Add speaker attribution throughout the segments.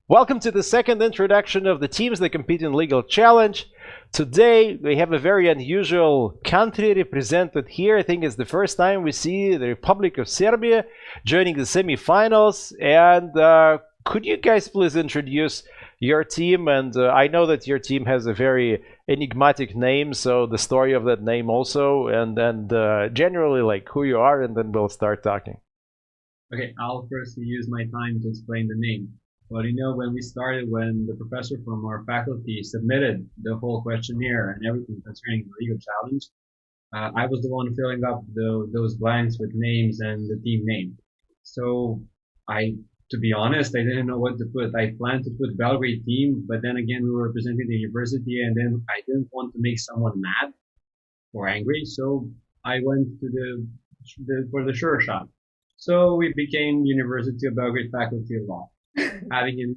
Speaker 1: Welcome to the second introduction of the teams that compete in Legal Challenge. Today we have a very unusual country represented here. I think it's the first time we see the Republic of Serbia joining the semifinals. And could you guys please introduce your team? And I know that your team has a very enigmatic name, so the story of that name also, and generally like who you are, and then we'll start talking.
Speaker 2: Okay, I'll first use my time to explain the name. Well, when we started, when the professor from our faculty submitted the whole questionnaire and everything concerning the legal challenge, I was the one filling up those blanks with names and the team name. So to be honest, I didn't know what to put. I planned to put Belgrade team, but then again, we were representing the university, and then I didn't want to make someone mad or angry, so I went to for the sure shot. So we became University of Belgrade Faculty of Law. having in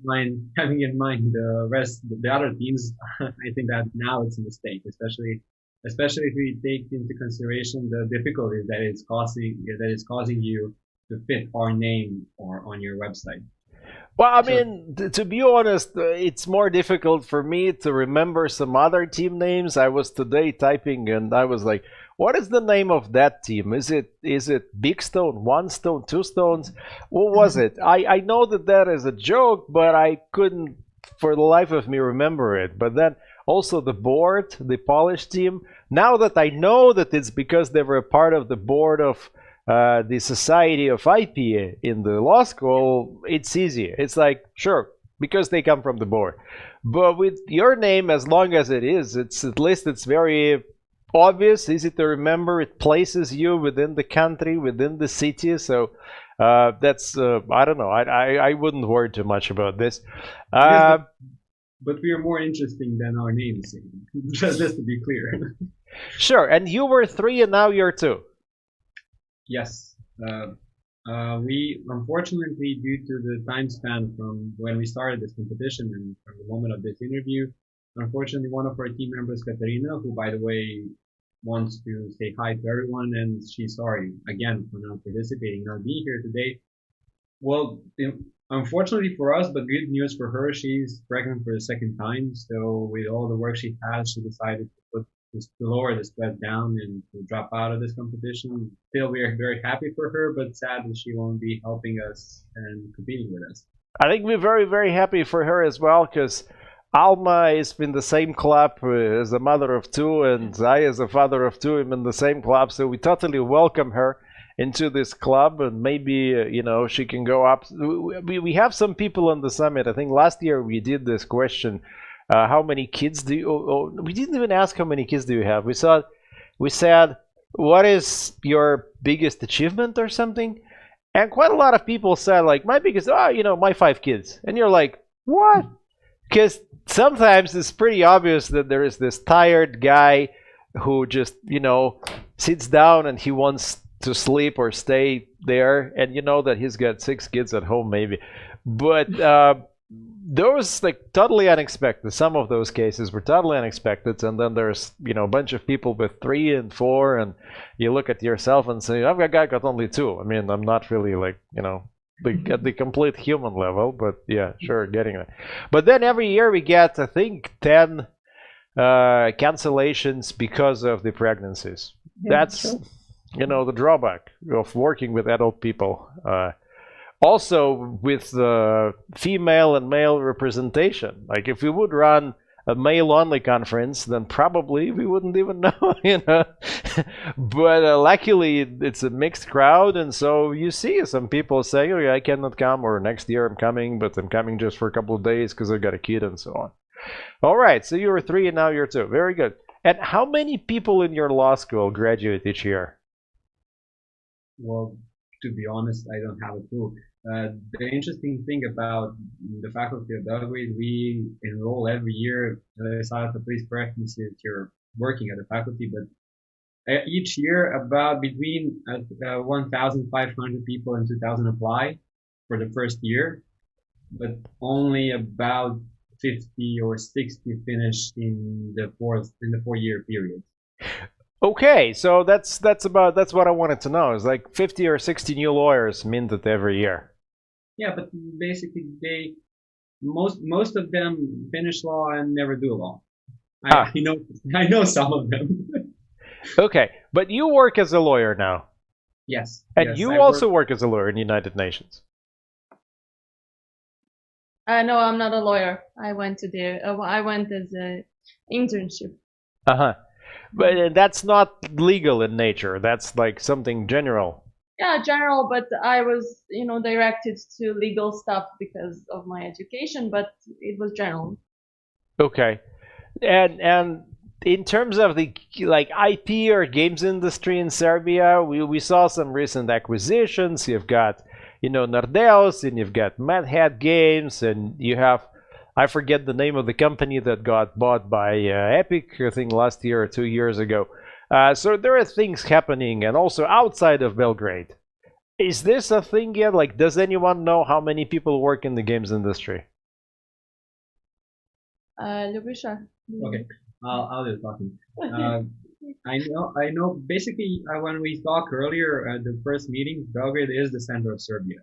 Speaker 2: mind the other teams, I think that now it's a mistake, especially if we take into consideration the difficulties that it's causing you to fit our name or on your website.
Speaker 1: Well, I mean, to be honest, it's more difficult for me to remember some other team names. I was today typing and I was like, what is the name of that team? Is it Big Stone, One Stone, Two Stones? What was it? I know that is a joke, but I couldn't for the life of me remember it. But then also the board, the Polish team. Now that I know that it's because they were a part of the board of the Society of IPA in the law school, it's easy. It's like, sure, because they come from the board. But with your name, as long as it's at least it's very obvious, easy to remember. It places you within the country, within the city. So that's I don't know. I wouldn't worry too much about this.
Speaker 2: But we are more interesting than our names, just to be clear.
Speaker 1: Sure. And you were 3 and now you're 2.
Speaker 2: Yes. We unfortunately, due to the time span from when we started this competition and from the moment of this interview, unfortunately, one of our team members, Katarina, who, by the way, wants to say hi to everyone, and she's sorry again for not participating, not being here today. Well, unfortunately for us, but good news for her, she's pregnant for the second time. So with all the work she has, she decided to lower the stress down and to drop out of this competition. Still, we are very happy for her, but sad that she won't be helping us and competing with us.
Speaker 1: I think we're very, very happy for her as well, because Alma is in the same club as a mother of 2, and I, as a father of 2, am in the same club. So we totally welcome her into this club, and maybe she can go up. We have some people on the summit. I think last year we did this question: how many kids do you? We didn't even ask how many kids do you have. We said, what is your biggest achievement or something? And quite a lot of people said like my biggest, my 5 kids. And you're like, what? Because sometimes it's pretty obvious that there is this tired guy who just, sits down and he wants to sleep or stay there, and you know that he's got 6 kids at home maybe. But those like totally unexpected. Some of those cases were totally unexpected, and then there's a bunch of people with 3 and 4, and you look at yourself and say, I've got only 2. I mean, I'm not really like at the complete human level, but yeah, sure, getting it. But then every year we get, I think, 10 cancellations because of the pregnancies. Yeah, that's true. The drawback of working with adult people. Also with female and male representation. Like if we would run a male-only conference, then probably we wouldn't even know, But luckily, it's a mixed crowd, and so you see some people say, "Oh, I cannot come," or "Next year I'm coming, but I'm coming just for a couple of days because I got a kid," and so on. All right, so you were 3 and now you're 2. Very good. And how many people in your law school graduate each year?
Speaker 2: Well, to be honest, I don't have a clue. The interesting thing about the faculty of Belgrade, we enroll every year. Jelisaveta, please correct me if you're working at the faculty, but each year about between 1,500 people and 2,000 apply for the first year, but only about 50 or 60 finished in the 4-year period.
Speaker 1: Okay, so that's what I wanted to know. It's like 50 or 60 new lawyers minted every year.
Speaker 2: Yeah, but basically most of them finish law and never do law. I know some of them.
Speaker 1: Okay, but you work as a lawyer now.
Speaker 2: Yes.
Speaker 1: And
Speaker 2: yes,
Speaker 1: you also work as a lawyer in the United Nations.
Speaker 3: No, I'm not a lawyer. I went as an internship.
Speaker 1: But that's not legal in nature. That's like something general.
Speaker 3: Yeah, general, but I was, directed to legal stuff because of my education, but it was general.
Speaker 1: Okay. And in terms of the like IP or games industry in Serbia, we saw some recent acquisitions. You've got, Nordeus, and you've got Mad Hat Games, and you have, I forget the name of the company that got bought by Epic, I think last year or 2 years ago. So there are things happening, and also outside of Belgrade. Is this a thing yet? Like, does anyone know how many people work in the games industry?
Speaker 3: Ljubiša.
Speaker 2: Okay, I'll do the talking. I know. Basically, when we talked earlier at the first meeting, Belgrade is the center of Serbia.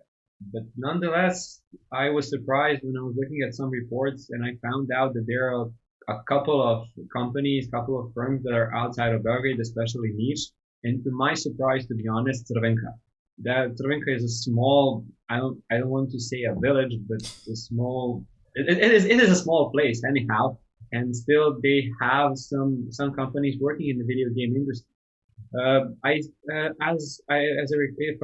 Speaker 2: But nonetheless, I was surprised when I was looking at some reports and I found out that there are a couple of companies, couple of firms that are outside of Belgrade, especially niche. And to my surprise, to be honest, Crvenka. That Crvenka is a small. I don't want to say a village, but a small. It is a small place anyhow. And still they have some companies working in the video game industry. If I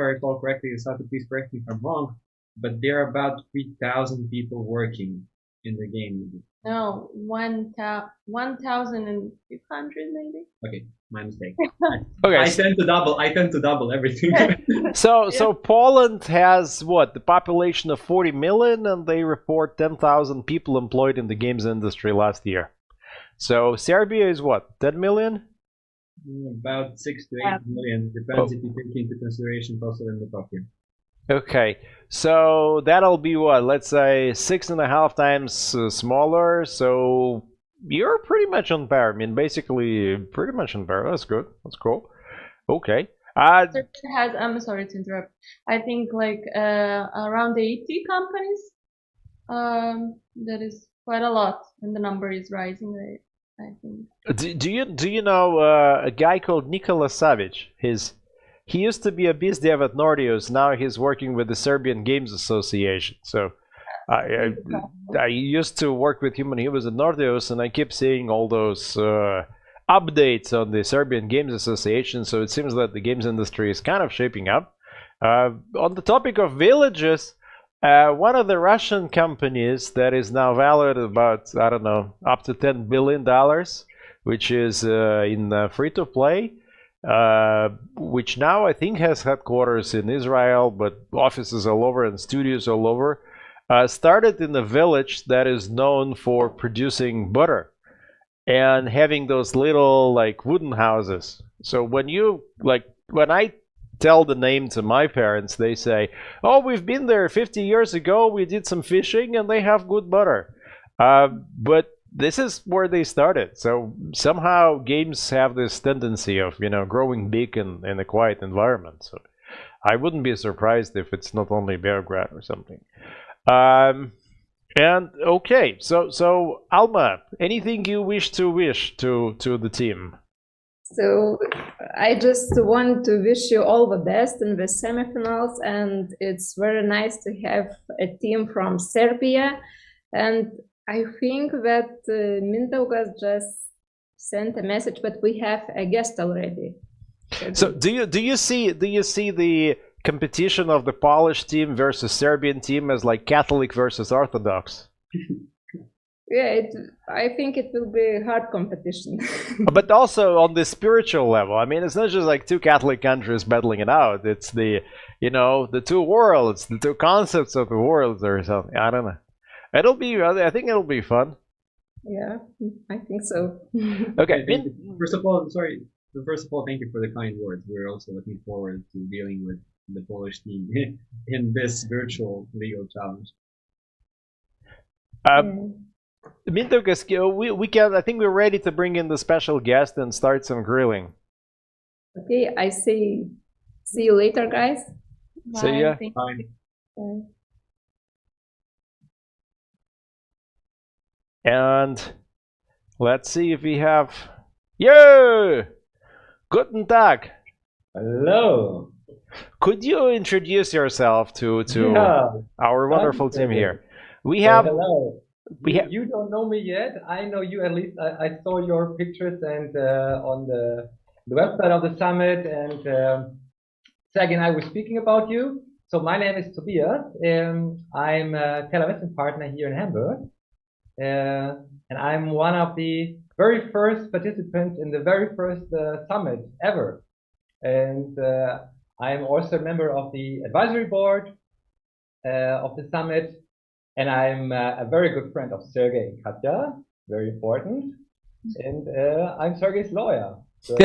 Speaker 2: recall correctly, Sato, please correct me if I'm wrong, but there are about 3,000 people working in the game industry.
Speaker 3: No, 1,200 maybe.
Speaker 2: Okay, my mistake.
Speaker 1: Okay.
Speaker 2: I tend to double everything.
Speaker 1: So Poland has what, the population of 40 million, and they report 10,000 people employed in the games industry last year. So Serbia is what, 10 million?
Speaker 2: About 6 to 8 million, depends if you take into consideration also in the top here.
Speaker 1: Okay, so that'll be what, let's say 6.5 times smaller. So you're pretty much on par. I mean, basically, pretty much on par. That's good. That's cool. Okay.
Speaker 3: Serbia has. I'm sorry to interrupt. I think like around 80 companies. That is quite a lot, and the number is rising. I think.
Speaker 1: Do you know a guy called Nikola Savic? He used to be a biz dev at Nordeus. Now he's working with the Serbian Games Association. So I used to work with him when he was at Nordeus, and I keep seeing all those updates on the Serbian Games Association. So it seems that the games industry is kind of shaping up. On the topic of villages, one of the Russian companies that is now valued about, I don't know, up to $10 billion, which is in free-to-play, which now I think has headquarters in Israel, but offices all over and studios all over, started in a village that is known for producing butter and having those little like wooden houses. So when I tell the name to my parents, they say, "Oh, we've been there 50 years ago. We did some fishing, and they have good butter." But this is where they started. So somehow games have this tendency of growing big in a quiet environment. So I wouldn't be surprised if it's not only Belgrade or something. And okay, so Alma, anything you wish to the team?
Speaker 4: So I just want to wish you all the best in the semifinals, and it's very nice to have a team from Serbia. And I think that Mindaugas just sent a message, but we have a guest already.
Speaker 1: So do you see the competition of the Polish team versus Serbian team as like Catholic versus Orthodox?
Speaker 4: Yeah, I think it will be a hard competition.
Speaker 1: But also on the spiritual level. I mean, it's not just like two Catholic countries battling it out. It's the two worlds, the two concepts of the worlds or something. I don't know. I think it'll be fun.
Speaker 4: Yeah, I think so.
Speaker 1: Okay.
Speaker 2: First of all, thank you for the kind words. We're also looking forward to dealing with the Polish team in this virtual legal challenge.
Speaker 1: Mindaugas, we can. I think we're ready to bring in the special guest and start some grilling.
Speaker 4: Okay, I see you later, guys.
Speaker 1: See ya.
Speaker 2: Bye.
Speaker 4: Bye.
Speaker 1: And let's see if we have. Yo! Guten Tag!
Speaker 5: Hello.
Speaker 1: Could you introduce yourself to
Speaker 5: Yeah.
Speaker 1: our wonderful team here? We have.
Speaker 5: Hello.
Speaker 1: We have.
Speaker 5: You don't know me yet. I know you at least. I saw your pictures and on the website of the summit, and Sergey and I were speaking about you. So my name is Tobias. I'm a TaylorWessing partner here in Hamburg, and I'm one of the very first participants in the very first summit ever. And I'm also a member of the advisory board of the summit. And I'm a very good friend of Sergey and Katya, very important. And I'm Sergey's lawyer. So,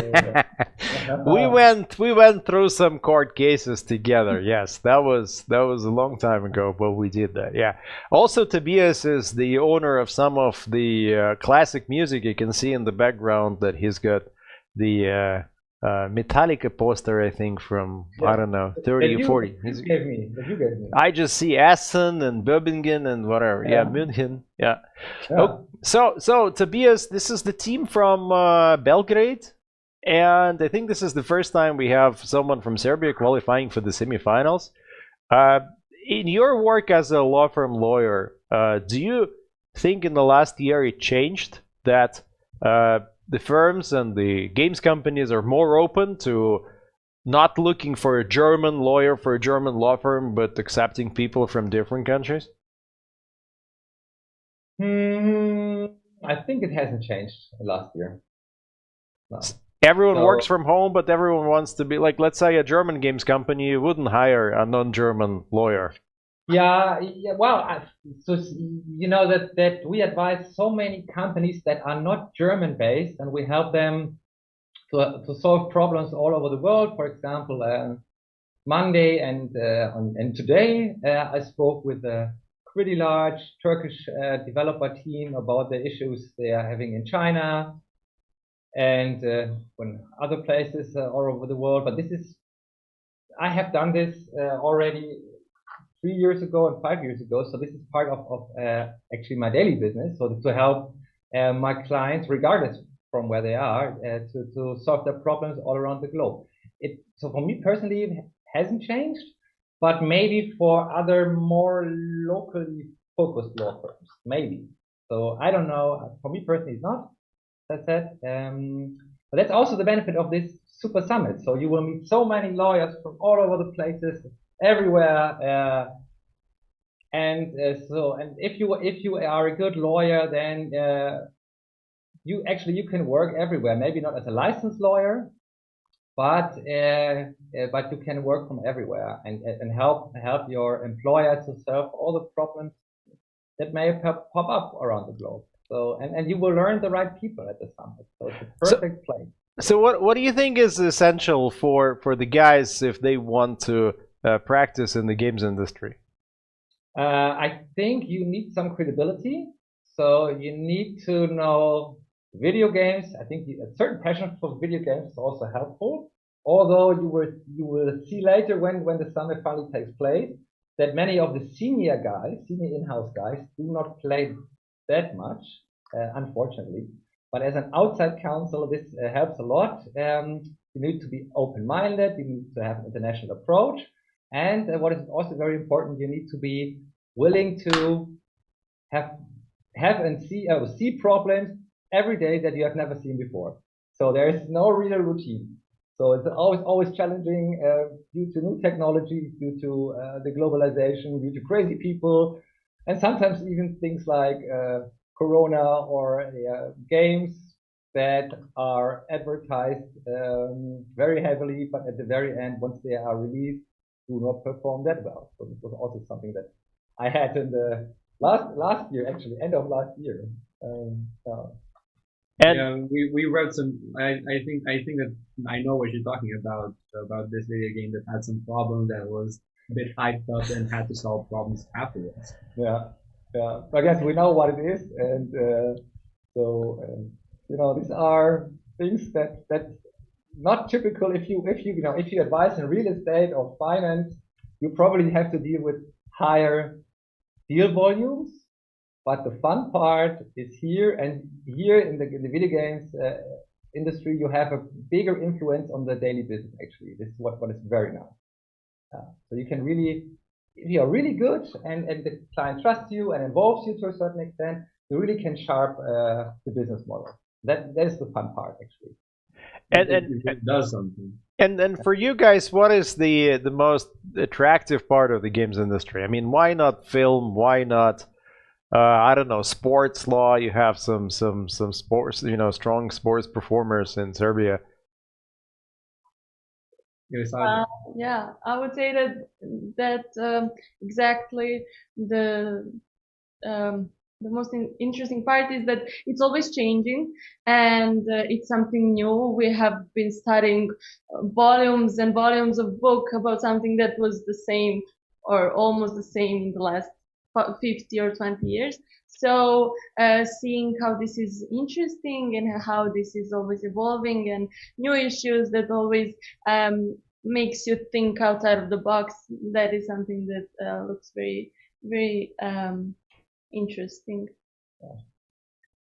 Speaker 1: we went through some court cases together. Yes, that was a long time ago, but we did that. Yeah. Also, Tobias is the owner of some of the classic music. You can see in the background that he's got the Metallica poster, I think, from, I don't know, 30 or 40.
Speaker 5: That you gave me.
Speaker 1: I just see Essen and Birmingham and whatever. Yeah, München. Yeah. Oh, so Tobias, this is the team from Belgrade, and I think this is the first time we have someone from Serbia qualifying for the semifinals. In your work as a law firm lawyer, do you think in the last year it changed that the firms and the games companies are more open to not looking for a German lawyer for a German law firm, but accepting people from different countries?
Speaker 5: I think it hasn't changed last year. No.
Speaker 1: Everyone works from home, but everyone wants to be like, let's say, a German games company wouldn't hire a non-German lawyer.
Speaker 5: Yeah. Well, so you know that we advise so many companies that are not German based, and we help them to solve problems all over the world. For example, Monday and today, I spoke with a pretty large Turkish developer team about the issues they are having in China and when other places all over the world. But I have done this already 3 years ago and 5 years ago. So this is part of actually my daily business. So to help my clients, regardless from where they are, to solve their problems all around the globe. So for me personally, it hasn't changed, but maybe for other more locally focused law firms, maybe. So I don't know. For me personally, it's not. That's it. But that's also the benefit of this super summit. So you will meet so many lawyers from all over the places, everywhere. And if you are a good lawyer, then you can work everywhere. Maybe not as a licensed lawyer, but you can work from everywhere and help your employer to solve all the problems that may pop up around the globe. So and you will learn the right people at the summit. So it's a perfect place.
Speaker 1: So what do you think is essential for the guys if they want to practice in the games industry?
Speaker 5: I think you need some credibility. So you need to know video games. I think a certain passion for video games is also helpful. Although you will see later when the summit finally takes place that many of the senior in-house guys, do not play that much, unfortunately. But as an outside counsel, this helps a lot. You need to be open-minded. You need to have an international approach. And what is also very important, you need to be willing to have and see problems every day that you have never seen before. So there is no real routine. So it's always challenging due to new technologies, due to the globalization, due to crazy people, and sometimes even things like Corona or games that are advertised very heavily, but at the very end, once they are released, do not perform that well. So this was also something that I had in the last year, actually, end of last year.
Speaker 2: And we wrote some. I think that I know what you're talking about this video game that had some problem that was a bit hyped up and had to solve problems afterwards.
Speaker 5: Yeah. I guess we know what it is, and these are things that not typical. If you advise in real estate or finance, you probably have to deal with higher deal volumes. but the fun part is here, and here in the video games industry, you have a bigger influence on the daily business. Actually, this is what is very nice. So you can really, if you are really good and the client trusts you and involves you to a certain extent, you really can sharp the business model. That is the fun part, actually.
Speaker 2: And it does something.
Speaker 1: And for you guys, what is the most attractive part of the games industry? I mean, why not film? Why not I don't know, sports law? You have some sports, strong sports performers in Serbia.
Speaker 3: Yeah, I would say that exactly the most interesting part is that it's always changing, and it's something new. We have been studying volumes and volumes of book about something that was the same or almost the same in the last 50 or 20 years. So seeing how this is interesting and how this is always evolving and new issues that always makes you think outside of the box, that is something that looks very, very interesting.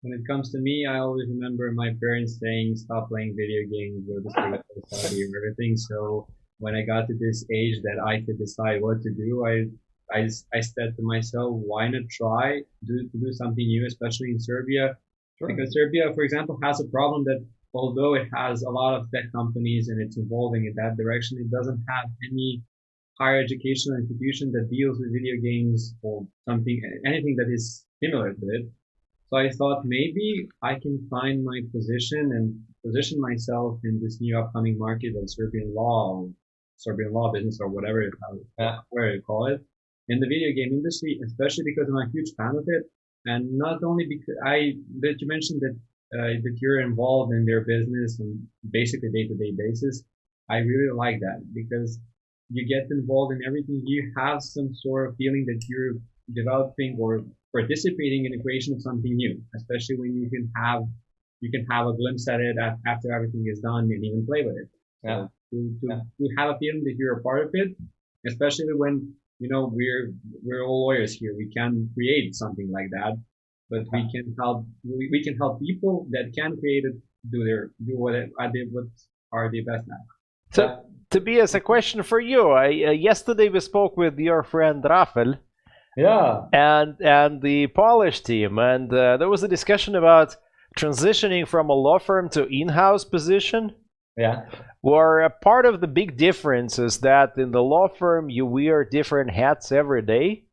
Speaker 2: When it comes to me, I always remember my parents saying, stop playing video games, go to study and everything. So when I got to this age that I could decide what to do, I said to myself, why not try to do something new, especially in Serbia? Sure. Because Serbia, for example, has a problem that although it has a lot of tech companies and it's evolving in that direction, it doesn't have any higher educational institution that deals with video games or something, anything that is similar to it. So I thought maybe I can find my position and position myself in this new upcoming market of Serbian law business, or whatever you call it, in the video game industry, especially because I'm a huge fan of it. And not only because that you mentioned that you're involved in their business on basically day-to-day basis. I really like that because you get involved in everything. You have some sort of feeling that you're developing or participating in the creation of something new, especially when you can have a glimpse at it after everything is done and even play with it.
Speaker 5: Yeah.
Speaker 2: So to have a feeling that you're a part of it, especially when we're all lawyers here. We can create something like that, but we can help people that can create it do what are they best at.
Speaker 1: So, Tobias, a question for you. Yesterday we spoke with your friend Rafael.
Speaker 5: Yeah.
Speaker 1: And the Polish team, and there was a discussion about transitioning from a law firm to in-house position.
Speaker 5: Yeah.
Speaker 1: Where a part of the big difference is that in the law firm you wear different hats every day,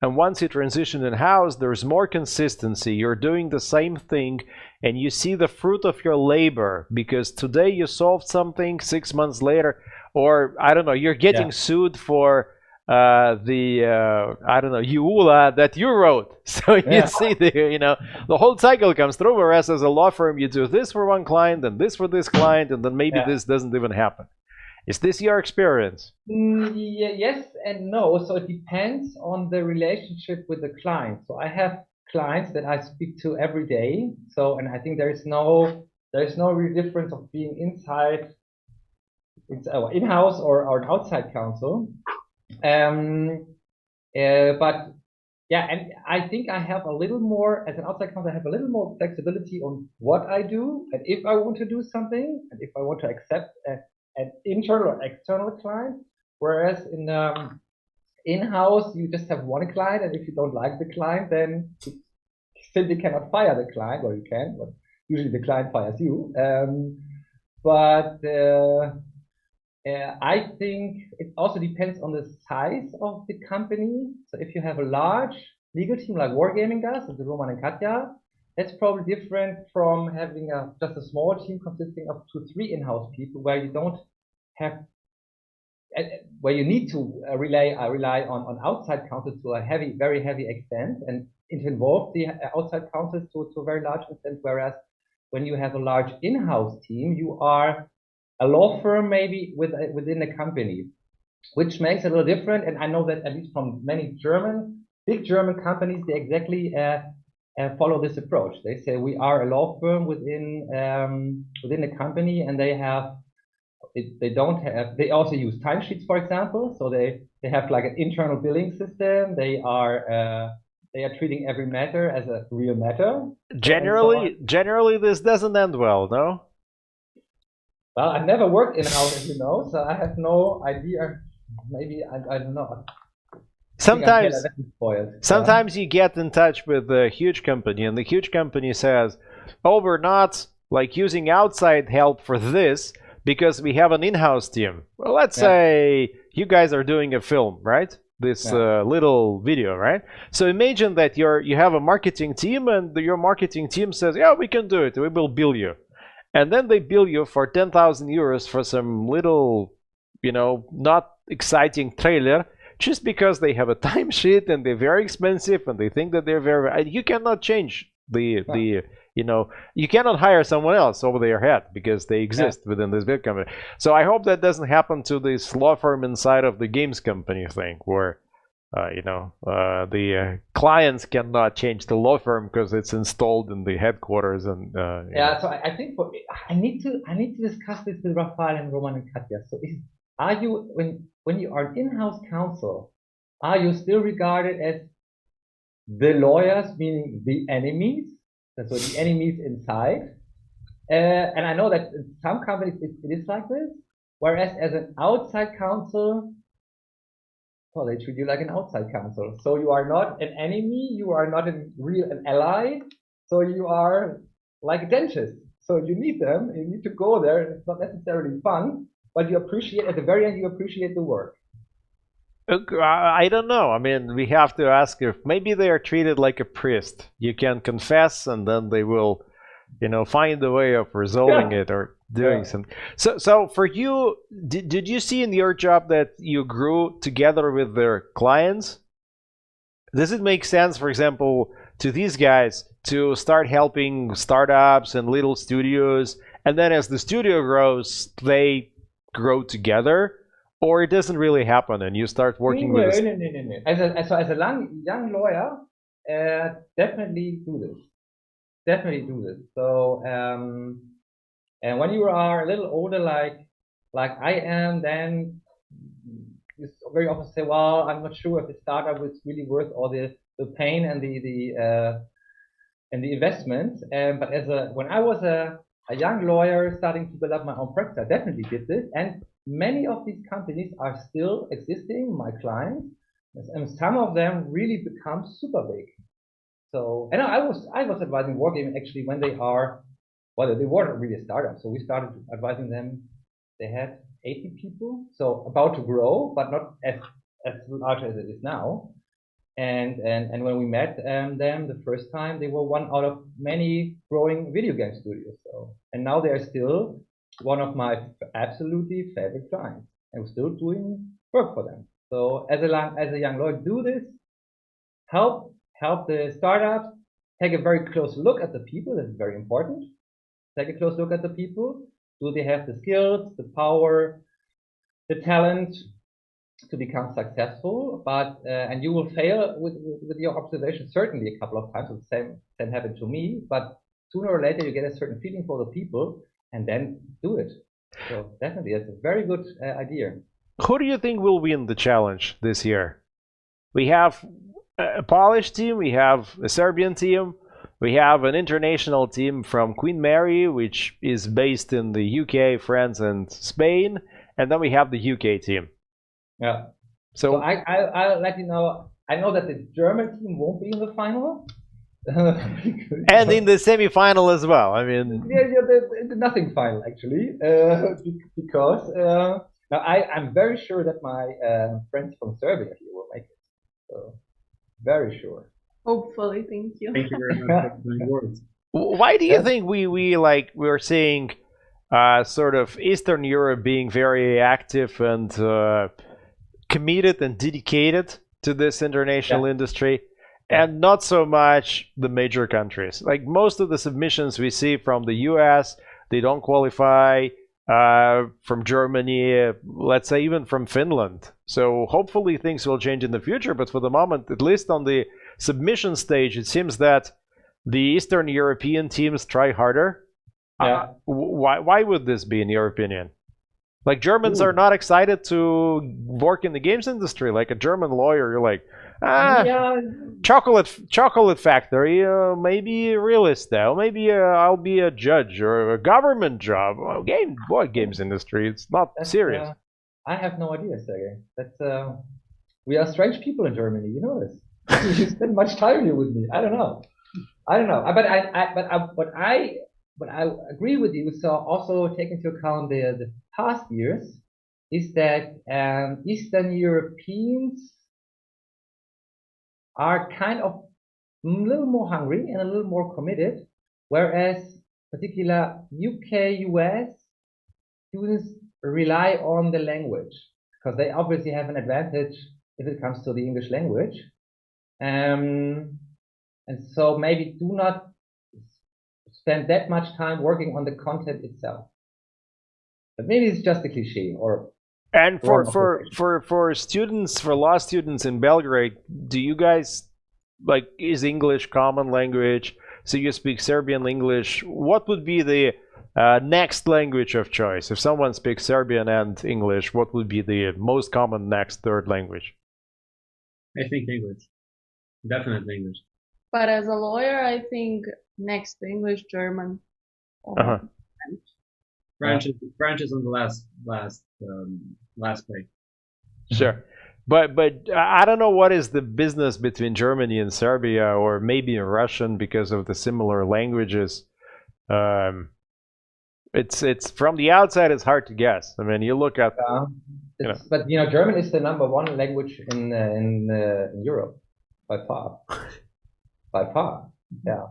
Speaker 1: and once you transition in-house, there's more consistency. You're doing the same thing, and you see the fruit of your labor, because today you solved something, 6 months later, or I don't know, you're getting sued for EULA that you wrote. So you see the whole cycle comes through, whereas as a law firm, you do this for one client and this for this client, and then maybe this doesn't even happen. Is this your experience?
Speaker 5: Yes and no. So it depends on the relationship with the client. So I have clients that I speak to every day. So, and I think there is no real difference of being inside, in-house or an outside counsel. But yeah, and I think I have a little more, as an outside counsel, I have a little more flexibility on what I do, and if I want to do something, and if I want to accept an internal or external client. Whereas in-house, you just have one client, and if you don't like the client, then you simply cannot fire the client, or you can, but usually the client fires you. I think it also depends on the size of the company. So if you have a large legal team like Wargaming does, the Roman and Katja, that's probably different from having just a small team consisting of 2-3 in-house people, where you don't have, where you need to rely on outside counsel to a very heavy extent, and it involves the outside counsel to a very large extent. Whereas when you have a large in-house team, you are a law firm maybe within a company, which makes it a little different. And I know that at least from many big German companies, they exactly follow this approach. They say we are a law firm within a company, and they also use timesheets, for example. So they have like an internal billing system. They are They are treating every matter as a real matter.
Speaker 1: Generally, this doesn't end well, no?
Speaker 5: Well, I've never worked in-house, as you know, so I have no idea. Maybe I don't know.
Speaker 1: Sometimes you get in touch with a huge company, and the huge company says, "Oh, we're not like using outside help for this because we have an in-house team." Well, let's say you guys are doing a film, right? This little video, right? So imagine that you have a marketing team, and your marketing team says, "Yeah, we can do it. We will bill you," and then they bill you for 10,000 euros for some little, not exciting trailer. Just because they have a timesheet and they're very expensive and they think that they're very, you cannot change you cannot hire someone else over their head because they exist within this big company. So I hope that doesn't happen to this law firm inside of the games company thing, where the clients cannot change the law firm because it's installed in the headquarters. And
Speaker 5: so I think I need to discuss this with Rafael and Roman and Katja. So are you when you are in-house counsel, are you still regarded as the lawyers, meaning the enemies? So the enemies inside. And I know that in some companies it is like this. Whereas as an outside counsel, well, they treat you like an outside counsel. So you are not an enemy, you are not an ally. So you are like a dentist. So you need them, you need to go there. It's not necessarily fun, but you appreciate, at the very end, you appreciate the work.
Speaker 1: I don't know. I mean, we have to ask if maybe they are treated like a priest. You can confess, and then they will, find a way of resolving it or doing something. So for you, did you see in your job that you grew together with their clients? Does it make sense, for example, to these guys to start helping startups and little studios, and then as the studio grows, they grow together? Or it doesn't really happen, and you start working with.
Speaker 5: No. As a young lawyer, definitely do this. So, and when you are a little older, like I am, then you very often say, "Well, I'm not sure if the startup is really worth all the pain and the investment." But when I was a young lawyer starting to build up my own practice, I definitely did this, and many of these companies are still existing, my clients, and some of them really become super big. So, and I was advising Wargaming actually when they weren't really a startup. So we started advising them. They had 80 people, so about to grow, but not as large as it is now. And when we met them the first time, they were one out of many growing video game studios. So, and now they are still one of my absolutely favorite clients, and we're still doing work for them. So as a young lawyer, do this, help the startups, take a very close look at the people. That's very important. Take a close look at the people. Do they have the skills, the power, the talent to become successful? But and you will fail with your observation certainly a couple of times. The same happened to me. But sooner or later, you get a certain feeling for the people, and then do it. So definitely, that's a very good idea.
Speaker 1: Who do you think will win the challenge this year? We have a Polish team, we have a Serbian team, we have an international team from Queen Mary, which is based in the UK, France, and Spain, and then we have the UK team.
Speaker 5: Yeah.
Speaker 1: So
Speaker 5: I'll let you know. I know that the German team won't be in the final.
Speaker 1: And in the semi-final as well. I mean,
Speaker 5: the nothing final actually, because now I'm very sure that my friends from Serbia here will make it. So very sure.
Speaker 3: Hopefully, thank you.
Speaker 2: Thank you very much for the words.
Speaker 1: Why do you think we're seeing sort of Eastern Europe being very active and committed and dedicated to this international industry? And not so much the major countries. Like most of the submissions we see from the US, they don't qualify. From Germany, let's say even from Finland. So hopefully things will change in the future. But for the moment, at least on the submission stage, it seems that the Eastern European teams try harder.
Speaker 5: Yeah.
Speaker 1: Why would this be, in your opinion? Like Germans are not excited to work in the games industry. Like a German lawyer, you're like, chocolate factory, maybe real estate, maybe I'll be a judge or a government job. Well, games industry, it's not serious.
Speaker 5: I have no idea, Sergey. We are strange people in Germany. You know this. You spend much time here with me. I don't know. But I agree with you. So also take into account the past years is that Eastern Europeans are kind of a little more hungry and a little more committed, whereas particular UK, US students rely on the language because they obviously have an advantage if it comes to the English language. And so maybe do not spend that much time working on the content itself. But maybe it's just a cliche or.
Speaker 1: And for students, for law students in Belgrade, do you guys, like, is English common language? So you speak Serbian English. What would be the next language of choice? If someone speaks Serbian and English, what would be the most common next third language?
Speaker 2: I think English. Definitely English.
Speaker 3: But as a lawyer, I think next to English, German.
Speaker 2: French is on the last play.
Speaker 1: Sure, but I don't know what is the business between Germany and Serbia, or maybe Russian because of the similar languages. It's from the outside, it's hard to guess. I mean, you look at.
Speaker 5: But German is the #1 language in Europe by far. By far, yeah.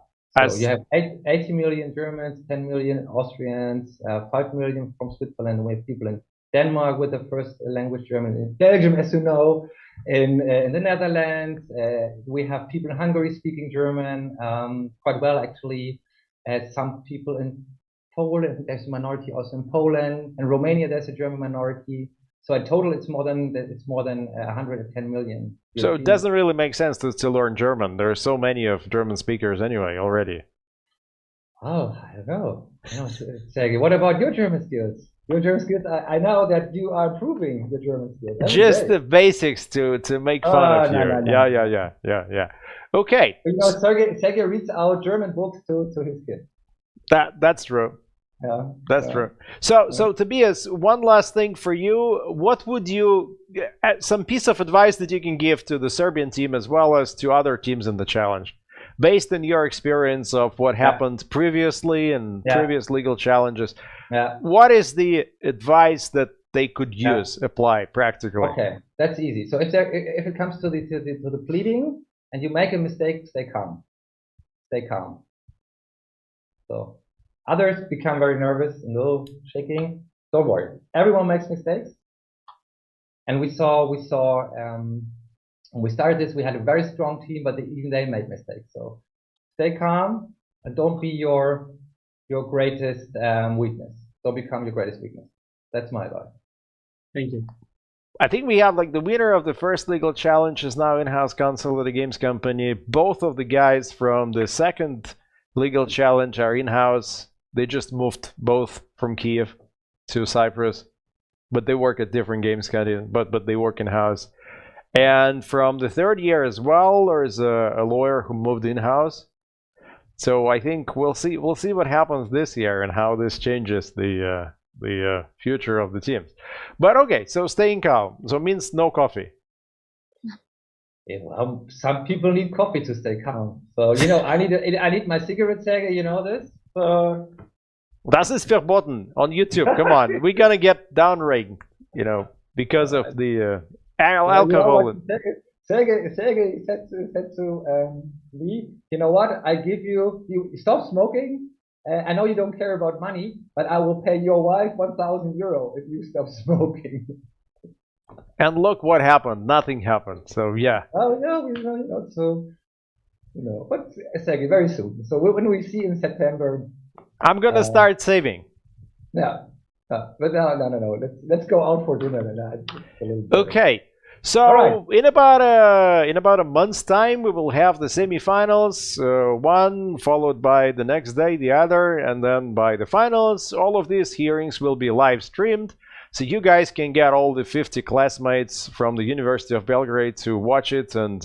Speaker 5: So you have 80 million Germans, 10 million Austrians, 5 million from Switzerland. We have people in Denmark with the first language German, in Belgium, as you know, in the Netherlands. We have people in Hungary speaking German quite well, actually. Some people in Poland, there's a minority also in Poland. In Romania, there's a German minority. So in total, it's more than 110 million.
Speaker 1: So it doesn't really make sense to learn German. There are so many of German speakers anyway already.
Speaker 5: Oh, I don't know. Sergey, what about your German skills? Your German skills, I know that you are improving your German skills.
Speaker 1: Just the basics to make fun of you. No. Yeah. Okay.
Speaker 5: Sergey reads our German books to his kids.
Speaker 1: That's true.
Speaker 5: Yeah,
Speaker 1: that's true. So Tobias, one last thing for you. What would you, some piece of advice that you can give to the Serbian team as well as to other teams in the challenge, based on your experience of what happened previously and previous legal challenges? What is the advice that they could use, apply practically?
Speaker 5: Okay, that's easy. So if it comes to the pleading and you make a mistake, stay calm. Stay calm. So. Others become very nervous and a little shaking. Don't worry. Everyone makes mistakes. And we when we started this, we had a very strong team, but even they made mistakes. So stay calm and don't be your greatest weakness. Don't become your greatest weakness. That's my advice.
Speaker 2: Thank you.
Speaker 1: I think we have, like, the winner of the first legal challenge is now in-house counsel at a games company. Both of the guys from the second legal challenge are in-house. They just moved both from Kiev to Cyprus, but they work at different games companies, but they work in-house. And from the third year as well, there's a lawyer who moved in-house. So I think we'll see what happens this year and how this changes the future of the teams. But okay, so staying calm. So it means no coffee.
Speaker 5: Yeah, well, some people need coffee to stay calm. So I need my cigarette, Sergey. You know this.
Speaker 1: Das ist verboten on YouTube. Come on, we're gonna get downranked, because of the alcohol.
Speaker 5: Sergey said to me, you know what? I give you stop smoking. I know you don't care about money, but I will pay your wife €1,000 if you stop smoking.
Speaker 1: And look what happened. Nothing happened. So yeah.
Speaker 5: Oh no, but Sergey, very soon. So when we see in September,
Speaker 1: I'm gonna start saving.
Speaker 5: Yeah, but no. Let's go out for dinner.
Speaker 1: Okay. So in about a month's time, we will have the semifinals, one followed by the next day the other, and then by the finals. All of these hearings will be live streamed. So you guys can get all the 50 classmates from the University of Belgrade to watch it and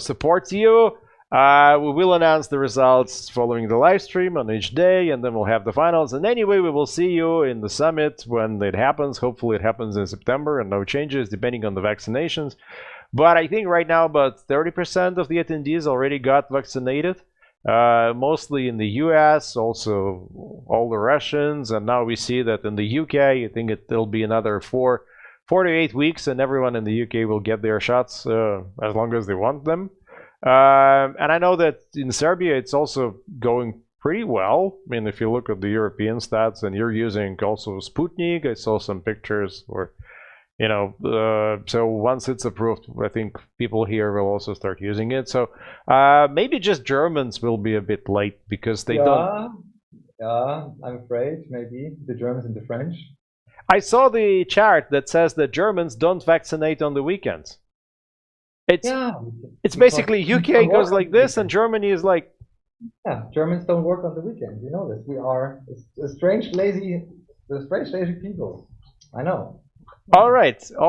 Speaker 1: support you. We will announce the results following the live stream on each day, and then we'll have the finals. And anyway, we will see you in the summit when it happens. Hopefully it happens in September and no changes depending on the vaccinations. But I think right now about 30% of the attendees already got vaccinated, mostly in the US, also all the Russians. And now we see that in the UK, I think it'll be another 4 to 8 weeks, and everyone in the UK will get their shots as long as they want them. And I know that in Serbia, it's also going pretty well. I mean, if you look at the European stats, and you're using also Sputnik, I saw some pictures where, so once it's approved, I think people here will also start using it. So maybe just Germans will be a bit late because they don't.
Speaker 5: Yeah, I'm afraid maybe the Germans and the French.
Speaker 1: I saw the chart that says that Germans don't vaccinate on the weekends. It's basically UK goes like this, and Germany is like.
Speaker 5: Yeah, Germans don't work on the weekends. You know this. We are strange lazy people. I know.
Speaker 1: All right.
Speaker 5: So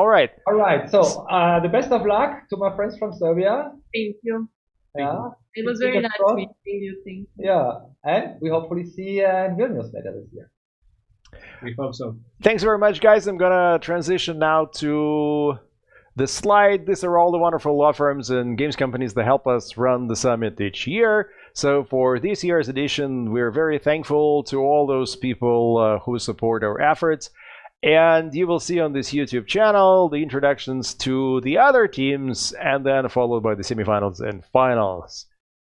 Speaker 5: the best of luck to my friends from Serbia.
Speaker 3: Thank you.
Speaker 5: Yeah.
Speaker 3: It was very nice meeting you. Thank you.
Speaker 5: Yeah, and we hopefully see you in Vilnius later this year.
Speaker 2: We hope so.
Speaker 1: Thanks very much, guys. I'm gonna transition now to the slide. These are all the wonderful law firms and games companies that help us run the summit each year. So for this year's edition, we're very thankful to all those people who support our efforts. And you will see on this YouTube channel the introductions to the other teams, and then followed by the semifinals and finals.